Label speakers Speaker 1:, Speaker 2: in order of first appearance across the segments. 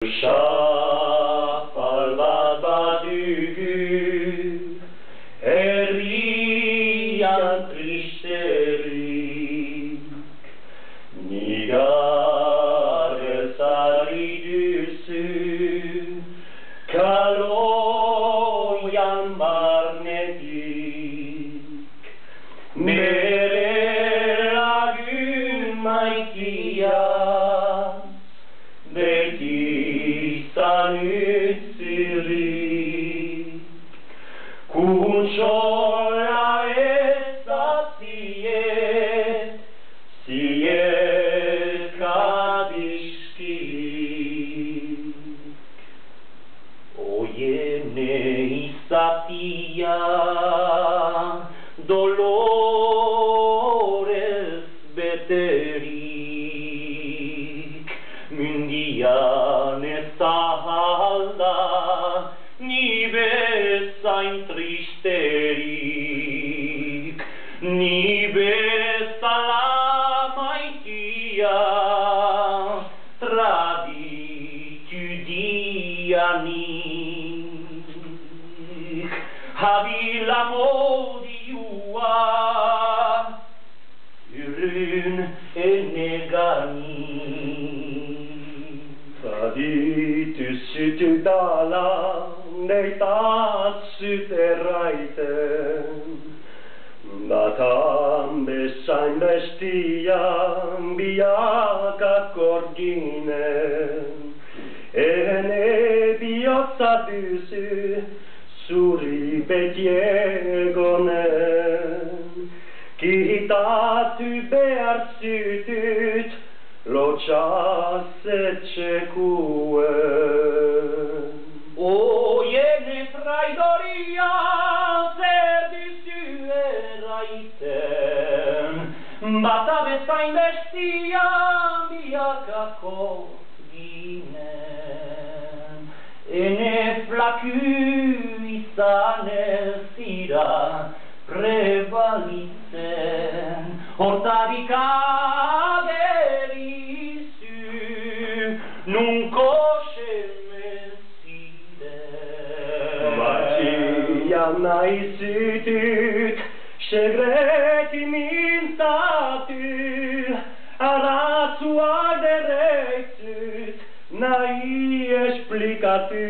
Speaker 1: Xapal bat badugu, herrian tristerik, nigarez ari duzu, kaloian barnetik, nere lagun maitia, beti izan utzirik, kuntxola ezaziet, ziet kadizkirik. Oiene izatia, dolorez beterik, mundian ez ahalda, ni bezain tristerik, ni bezala maitia, traditu dianik, habila modiua, yryn eneganik. Traditu sytytala, nei tatsut erraiten, Batam bezain bestian biaka kordinen, ene bihotza duzu zuri betiegonen, kitatu behar zutut lotxaz etxekuen. Oiene traidoria zer duzu erraiten, bata bezain bestia biakako ginen, ene flaku izan ez dira prebalitzen, hortarik agerizu, nunko nahi zutut, segreti mintzatu, arazuak derreitzut, nahi esplikatu,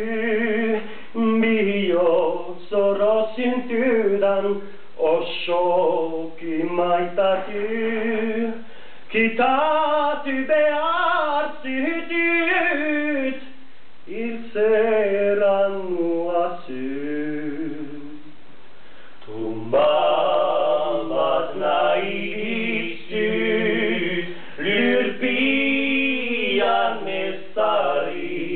Speaker 1: bihotz zorro zintudan, osoki maitatu, kitatu behar zutut, hiltzeran nuazut. Tumba bat nahi dizut, lurpian ezari,